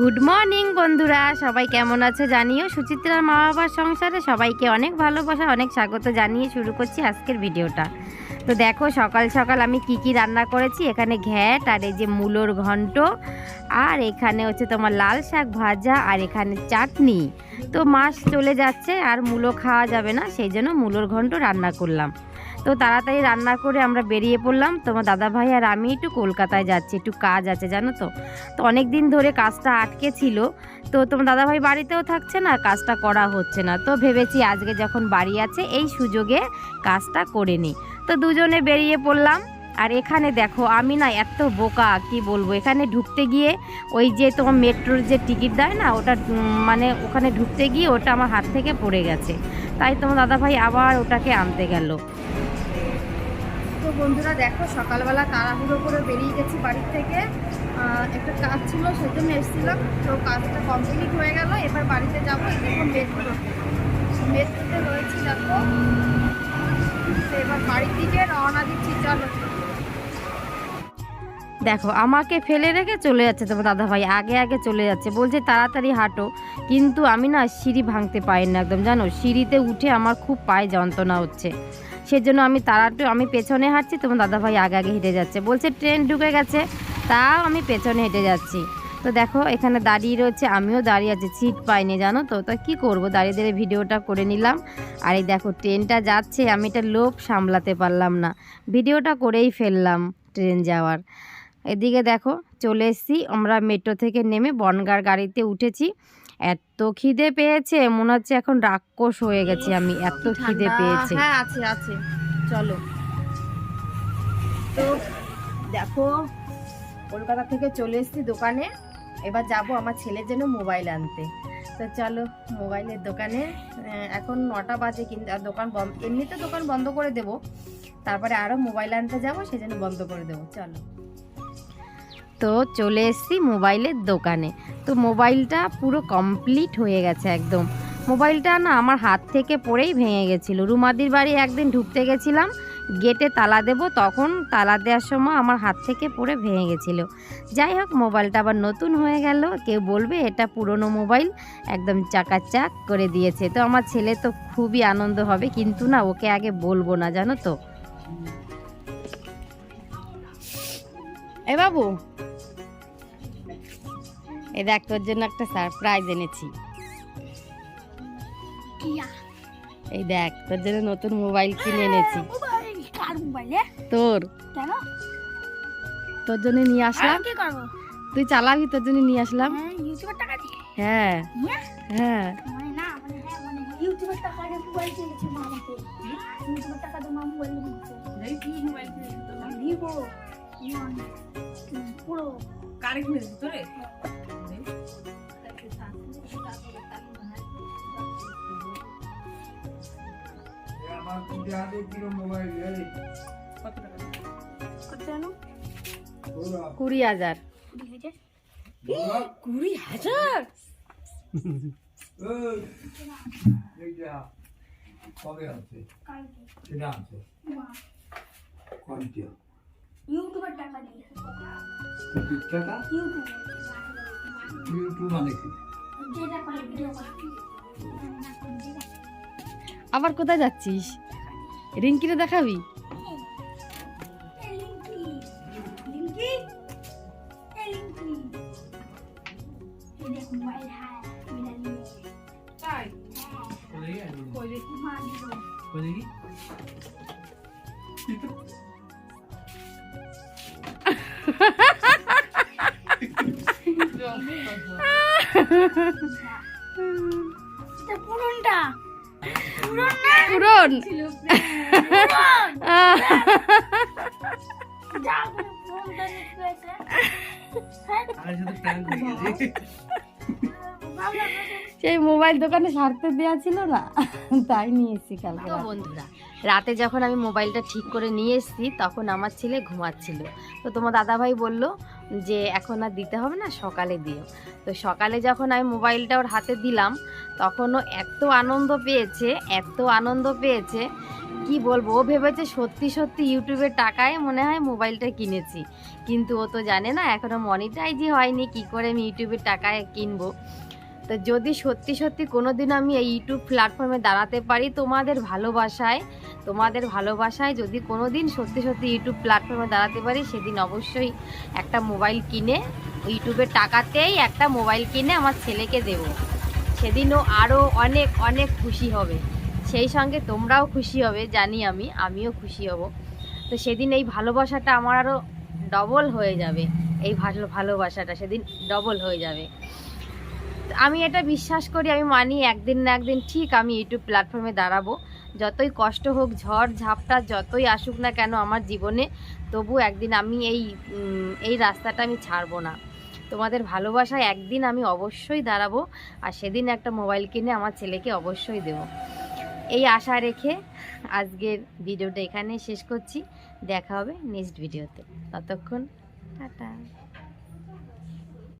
Good morning বন্ধুরা, সবাই কেমন আছে জানিও। সুচিত্রার মা বাবার সংসারে সবাইকে অনেক ভালোবাসা, অনেক স্বাগত জানিয়ে শুরু করছি আজকের ভিডিওটা। তো দেখো সকাল সকাল আমি কি রান্না করেছি। এখানে ঘ্যাট, আর এই যে মূলোর ঘন্ট, আর এখানে হচ্ছে তোমার লাল শাক ভাজা, আর এখানে চাটনি। তো মাস চলে যাচ্ছে আর মূলো খাওয়া যাবে না, সেই জন্য মূলোর ঘন্ট রান্না করলাম। তো তাড়াতাড়ি রান্না করে আমরা বেরিয়ে পড়লাম। তোমার দাদাভাই আর আমি একটু কলকাতায় যাচ্ছি, একটু কাজ আছে জানো তো। তো অনেক দিন ধরে কাজটা আটকে ছিল, তো তোমার দাদাভাই বাড়িতেও থাকছে না, কাজটা করা হচ্ছে না। তো ভেবেছি আজকে যখন বাড়ি আছে এই সুযোগে কাজটা করে নিই। তো দুজনে বেরিয়ে পড়লাম। আর এখানে দেখো আমি না এত বোকা কি বলবো, এখানে ঢুকতে গিয়ে ওই যে তোমার মেট্রোর যে টিকিট দেয় না, ওটা মানে ওখানে ঢুকতে গিয়ে ওটা আমার হাত থেকে পড়ে গেছে। তাই তোমার দাদাভাই আবার ওটাকে আনতে গেল। তো বন্ধুরা দেখো সকালবেলা তাড়াহুড়ো করে বেরিয়ে গেছি বাড়ির থেকে। একটা কাজ ছিল সেজন্য এসেছিলাম, তো কাজটা কমপ্লিট হয়ে গেল। এবার বাড়িতে যাবো। দেখো মেট্রোতে রয়েছি দেখো। তো এবার বাড়ির দিকে রওনা দিচ্ছি, চলো। দেখো আমাকে ফেলে রেখে চলে যাচ্ছে তোমার দাদাভাই, আগে আগে চলে যাচ্ছে, বলছে তাড়াতাড়ি হাঁটো। কিন্তু আমি না সিঁড়ি ভাঙতে পারি না একদম, জানো সিঁড়িতে উঠে আমার খুব পায়ে যন্ত্রণা হচ্ছে। সেজন্য আমি পেছনে হাঁটছি, তোমার দাদাভাই আগে আগে হেঁটে যাচ্ছে, বলছে ট্রেন ঢুকে গেছে, তাও আমি পেছনে হেঁটে যাচ্ছি। তো দেখো এখানে দাঁড়িয়ে রয়েছে, আমিও দাঁড়িয়ে আছি, সিট পাইনি জানো তো। তা কী করবো, দাঁড়িয়ে দাঁড়িয়ে ভিডিওটা করে নিলাম। আর এই দেখো ট্রেনটা যাচ্ছে, আমি এটা লোভ সামলাতে পারলাম না, ভিডিওটা করেই ফেললাম ট্রেন যাওয়ার। এদিকে দেখো চলে এসেছি, আমরা মেট্রো থেকে নেমে বনগাঁ গাড়িতে উঠেছি। এত খিদে পেয়েছে, মনে হচ্ছে এখন রাক্ষস হয়ে গেছি আমি, এত খিদে পেয়েছে। হ্যাঁ আছে আছে, চলো। তো দেখো কলকাতা থেকে চলে এসেছি দোকানে, এবার যাব আমার ছেলের জন্য মোবাইল আনতে। তো চলো মোবাইলের দোকানে। এখন 9টা বাজে, কিন্তু দোকান বন্ধ, এমনিতে দোকান বন্ধ করে দেব, তারপরে আরও মোবাইল আনতে যাব, সেজন্য বন্ধ করে দেবো, চলো। তো চলে এসেছি মোবাইলের দোকানে। তো মোবাইলটা পুরো কমপ্লিট হয়ে গেছে একদম। মোবাইলটা না আমার হাত থেকে পড়েই ভেঙে গেছিলো। রুমাদির বাড়ি একদিন ঢুকতে গেছিলাম, গেটে তালা দেবো, তখন তালা দেওয়ার সময় আমার হাত থেকে পড়ে ভেঙে গেছিলো। যাই হোক মোবাইলটা আবার নতুন হয়ে গেল, কেউ বলবে এটা পুরনো মোবাইল, একদম চাকাচাক করে দিয়েছে। তো আমার ছেলে তো খুবই আনন্দ হবে, কিন্তু না ওকে আগে বলবো না জানো তো। এ বাবু, এই দেখ তোর জন্য একটা সারপ্রাইজ এনেছি। এই দেখ তোর জন্য নতুন মোবাইল কিনে এনেছি। তোর তোর জন্য নিয়ে আসলাম, তুই চালাবি, তোর জন্য নিয়ে আসলাম। হ্যাঁ হ্যাঁ, কুড়ি হাজার। 20,000 কবে আছে সেটা আছে কোনটা ইউটিউবের টাকা দিয়ে টাকা ইউটিউব মানে কি যেটা করে ভিডিও করে। আবার কোথায় যাচ্ছিস? রিঙ্কিরে দেখাবি? পুরন সেই মোবাইল দোকানে সারতে দেওয়া ছিল না, তাই নিয়ে এসেছি কালকে। বন্ধুরা রাতে যখন আমি মোবাইলটা ঠিক করে নিয়ে এসেছি তখন আমার ছেলে ঘুমাচ্ছিল। তো তোমার দাদাভাই বলল যে এখন আর দিতে হবে না, সকালে দিও। তো সকালে যখন আমি মোবাইলটা ওর হাতে দিলাম তখনও এত আনন্দ পেয়েছে, এত আনন্দ পেয়েছে, কি বলবো, ও ভেবেছে সত্যি সত্যি ইউটিউবের টাকায় মনে হয় মোবাইলটা কিনেছি, কিন্তু ও তো জানে না এখনো মনিটাইজই হয়নি, কি করে আমি ইউটিউবের টাকায় কিনবো। তো যদি সত্যি সত্যি কোনোদিন আমি এই ইউটিউব প্ল্যাটফর্মে দাঁড়াতে পারি তোমাদের ভালোবাসায় যদি কোনোদিন সত্যি সত্যি ইউটিউব প্ল্যাটফর্মে দাঁড়াতে পারি, সেদিন অবশ্যই একটা মোবাইল কিনে ইউটিউবের টাকাতেই একটা মোবাইল কিনে আমার ছেলেকে দেব। সেদিনও আরও অনেক অনেক খুশি হবে, সেই সঙ্গে তোমরাও খুশি হবে জানি, আমিও খুশি হব। তো সেদিন এই ভালোবাসাটা আমার আরও ডবল হয়ে যাবে, এই ভালোবাসাটা সেদিন ডবল হয়ে যাবে। আমি এটা বিশ্বাস করি, আমি মানি একদিন না একদিন ঠিক আমি ইউটিউব প্ল্যাটফর্মে দাঁড়াবো। যতই কষ্ট হোক, ঝড় ঝাপটা যতই আসুক না কেন আমার জীবনে, তবু একদিন আমি এই রাস্তাটা আমি ছাড়বো না। তোমাদের ভালোবাসায় একদিন আমি অবশ্যই দাঁড়াবো, আর সেদিন একটা মোবাইল কিনে আমার ছেলেকে অবশ্যই দেবো, এই আশা রেখে আজকের ভিডিওটা এখানে শেষ করছি। দেখা হবে নেক্সট ভিডিওতে, ততক্ষণ টাটা।